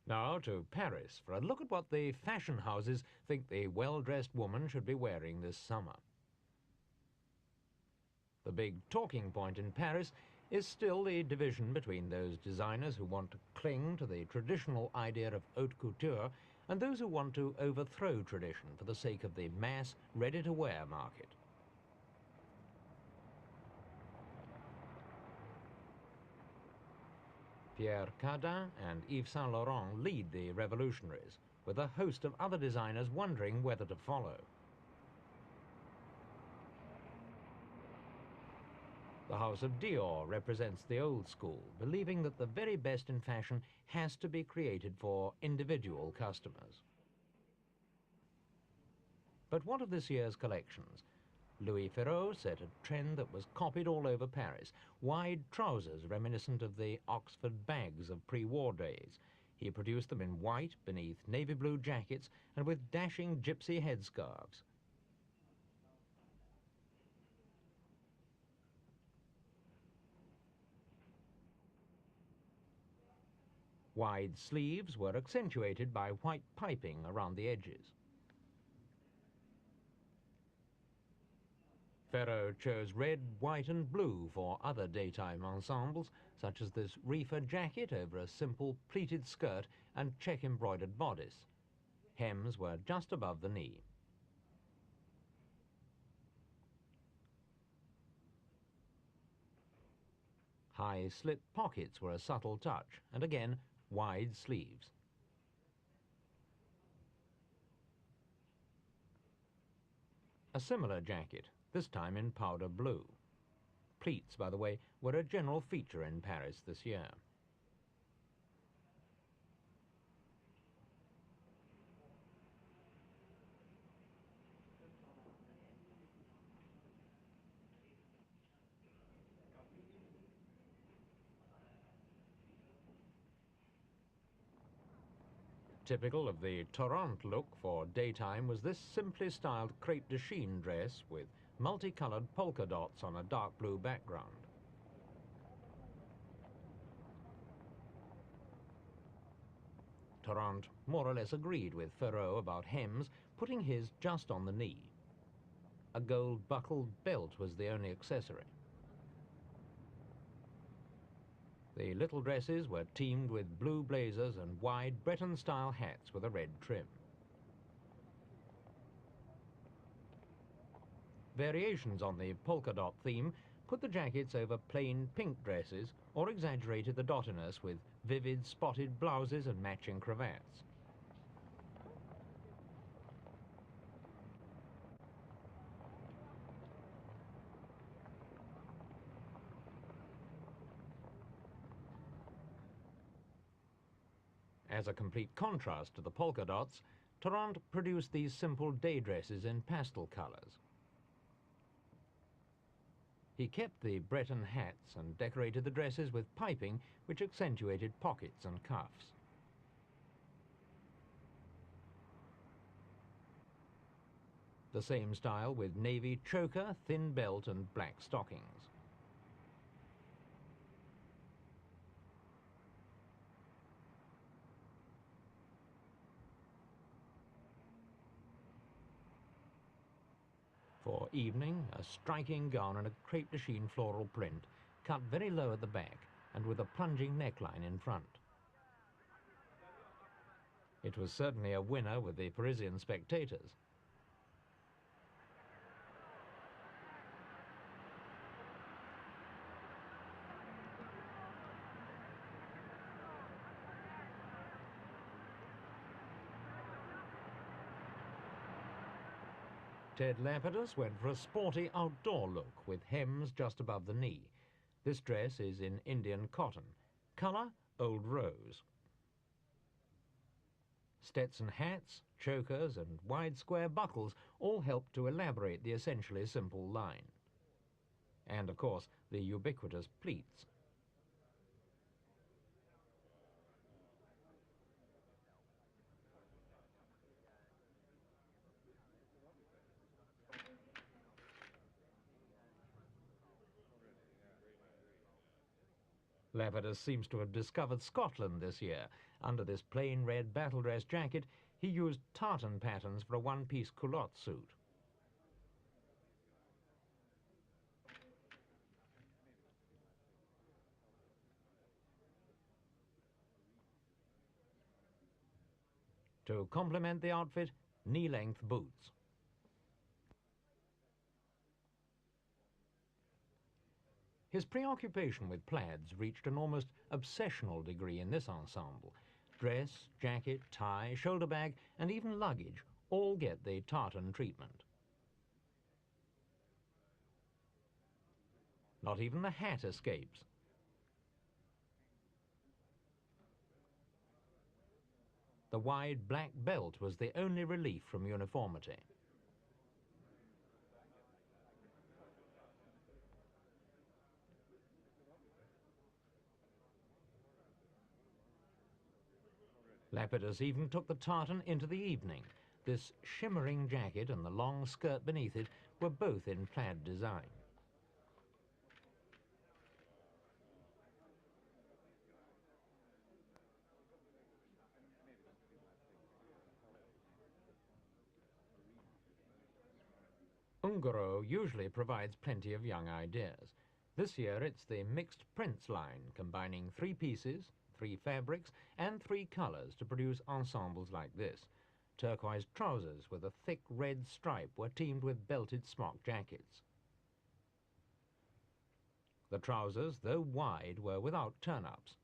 Now to Paris for a look at what the fashion houses think the well-dressed woman should be wearing this summer. The big talking point in Paris is still the division between those designers who want to cling to the traditional idea of haute couture and those who want to overthrow tradition for the sake of the mass, ready-to-wear market. Pierre Cardin and Yves St lead the revolutionaries, with a host of other designers wondering whether to follow. The house of Dior represents the old school, believing that the very best in fashion has to be created for individual customers. But what of this year's collections? Louis Farrow set a trend that was copied all over Paris. Wide trousers reminiscent of the Oxford bags of pre-war days. He produced them in white beneath navy blue jackets and with dashing gypsy headscarves. Wide sleeves were accentuated by white piping around the edges. Farrow chose red, white and blue for other daytime ensembles, such as this reefer jacket over a simple pleated skirt and check-embroidered bodice. Hems were just above the knee. High slit pockets were a subtle touch, and again, wide sleeves. A similar jacket, this time in powder blue. Pleats, by the way, were a general feature in Paris this year. Typical of the Tarente look for daytime was this simply styled crepe de chine dress with multicolored polka dots on a dark blue background. Tarente more or less agreed with Farrow about hems, putting his just on the knee. A gold buckled belt was the only accessory. The little dresses were teamed with blue blazers and wide Breton-style hats with a red trim. Variations on the polka dot theme put the jackets over plain pink dresses or exaggerated the dottiness with vivid spotted blouses and matching cravats. As a complete contrast to the polka dots, Tarente produced these simple day dresses in pastel colors. He kept the Breton hats and decorated the dresses with piping which accentuated pockets and cuffs. The same style with navy choker, thin belt and black stockings. For evening, a striking gown and a crepe de chine floral print, cut very low at the back and with a plunging neckline in front. It was certainly a winner with the Parisian spectators. Ted Lapidus went for a sporty outdoor look with hems just above the knee. This dress is in Indian cotton. Colour, old rose. Stetson hats, chokers and wide square buckles all helped to elaborate the essentially simple line. And, of course, the ubiquitous pleats. Lapidus seems to have discovered Scotland this year. Under this plain red battle dress jacket, he used tartan patterns for a one-piece culotte suit. To complement the outfit, knee-length boots. His preoccupation with plaids reached an almost obsessional degree in this ensemble. Dress, jacket, tie, shoulder bag, and even luggage all get the tartan treatment. Not even the hat escapes. The wide black belt was the only relief from uniformity. Lapidus even took the tartan into the evening. This shimmering jacket and the long skirt beneath it were both in plaid design. Ungaro usually provides plenty of young ideas. This year it's the mixed prints line, combining 3 pieces, 3 fabrics and 3 colours to produce ensembles like this. Turquoise trousers with a thick red stripe were teamed with belted smock jackets. The trousers, though wide, were without turn-ups.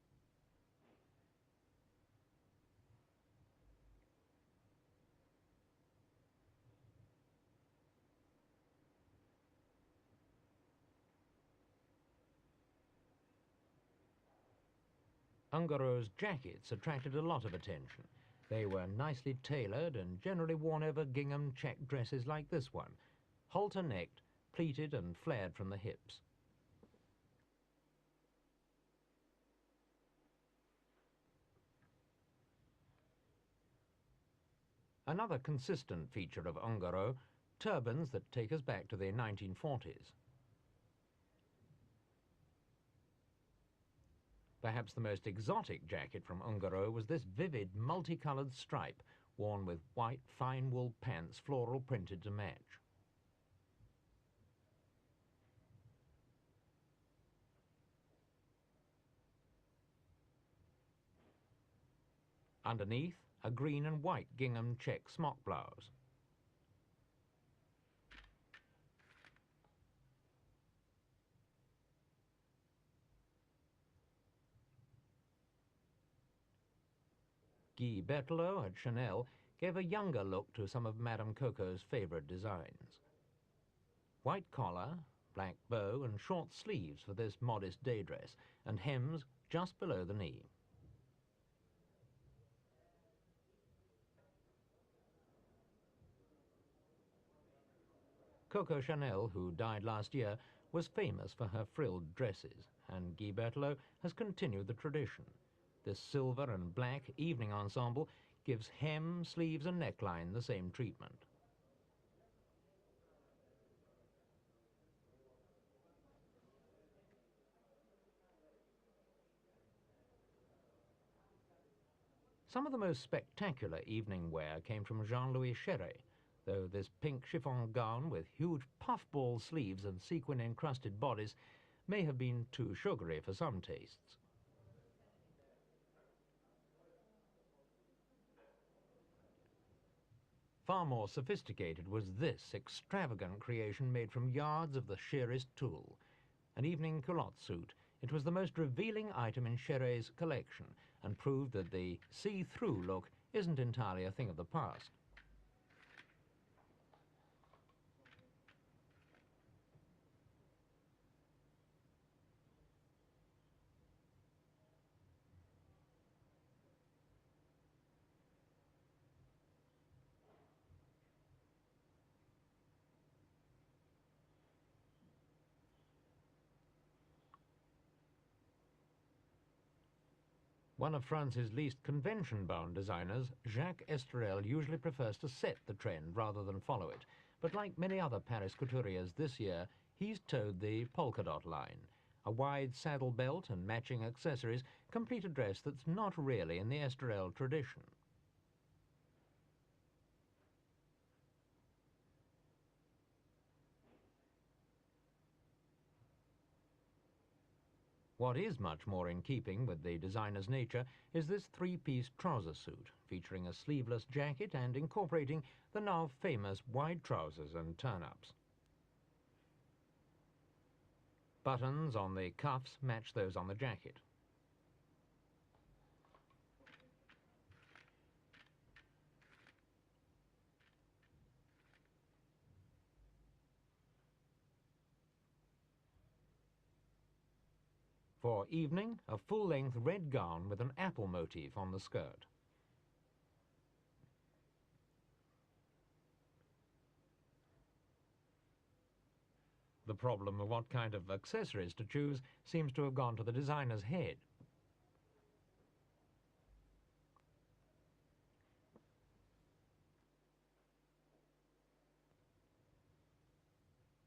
Ungaro's jackets attracted a lot of attention. They were nicely tailored and generally worn over gingham check dresses like this one, halter-necked, pleated and flared from the hips. Another consistent feature of Ungaro, turbans that take us back to the 1940s. Perhaps the most exotic jacket from Ungaro was this vivid multicoloured stripe worn with white fine wool pants floral printed to match. Underneath, a green and white gingham check smock blouse. Guy Berthelot at Chanel gave a younger look to some of Madame Coco's favourite designs. White collar, black bow and short sleeves for this modest day dress, and hems just below the knee. Coco Chanel, who died last year, was famous for her frilled dresses, and Guy Berthelot has continued the tradition. This silver and black evening ensemble gives hem, sleeves and neckline the same treatment. Some of the most spectacular evening wear came from Jean-Louis Chéret, though this pink chiffon gown with huge puffball sleeves and sequin-encrusted bodice may have been too sugary for some tastes. Far more sophisticated was this extravagant creation made from yards of the sheerest tulle. An evening culotte suit, it was the most revealing item in Chéret's collection and proved that the see-through look isn't entirely a thing of the past. One of France's least convention-bound designers, Jacques Esterel, usually prefers to set the trend rather than follow it. But like many other Paris couturiers this year, he's towed the polka dot line. A wide saddle belt and matching accessories complete a dress that's not really in the Estoril tradition. What is much more in keeping with the designer's nature is this three-piece trouser suit, featuring a sleeveless jacket and incorporating the now famous wide trousers and turn-ups. Buttons on the cuffs match those on the jacket. For evening, a full-length red gown with an apple motif on the skirt. The problem of what kind of accessories to choose seems to have gone to the designer's head.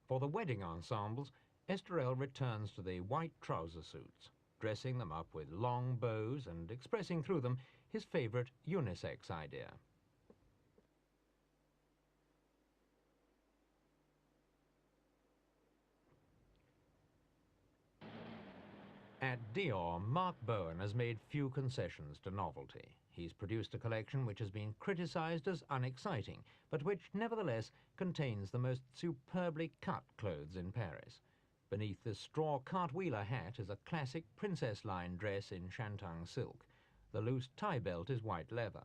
For the wedding ensembles, Estoril returns to the white trouser suits, dressing them up with long bows and expressing through them his favourite unisex idea. At Dior, Mark Bowen has made few concessions to novelty. He's produced a collection which has been criticised as unexciting, but which nevertheless contains the most superbly cut clothes in Paris. Beneath this straw cartwheeler hat is a classic princess line dress in shantung silk. The loose tie belt is white leather.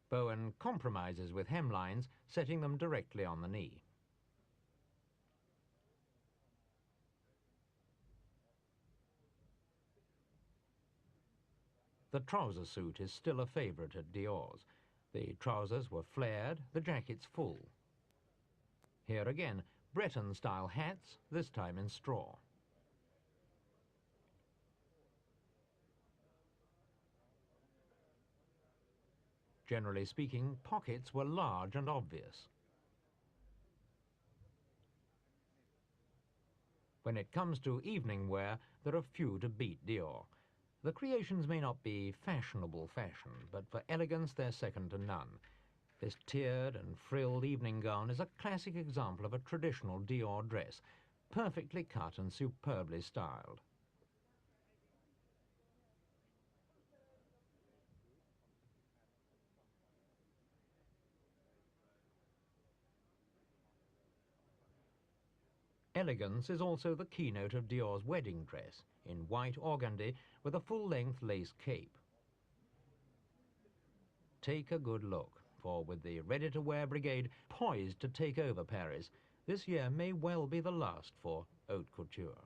Bowen compromises with hemlines, setting them directly on the knee. The trouser suit is still a favourite at Dior's. The trousers were flared, the jackets full. Here again, Breton-style hats, this time in straw. Generally speaking, pockets were large and obvious. When it comes to evening wear, there are few to beat Dior. The creations may not be fashionable fashion, but for elegance they're second to none. This tiered and frilled evening gown is a classic example of a traditional Dior dress, perfectly cut and superbly styled. Elegance is also the keynote of Dior's wedding dress, in white organdy with a full-length lace cape. Take a good look, for with the ready-to-wear brigade poised to take over Paris, this year may well be the last for haute couture.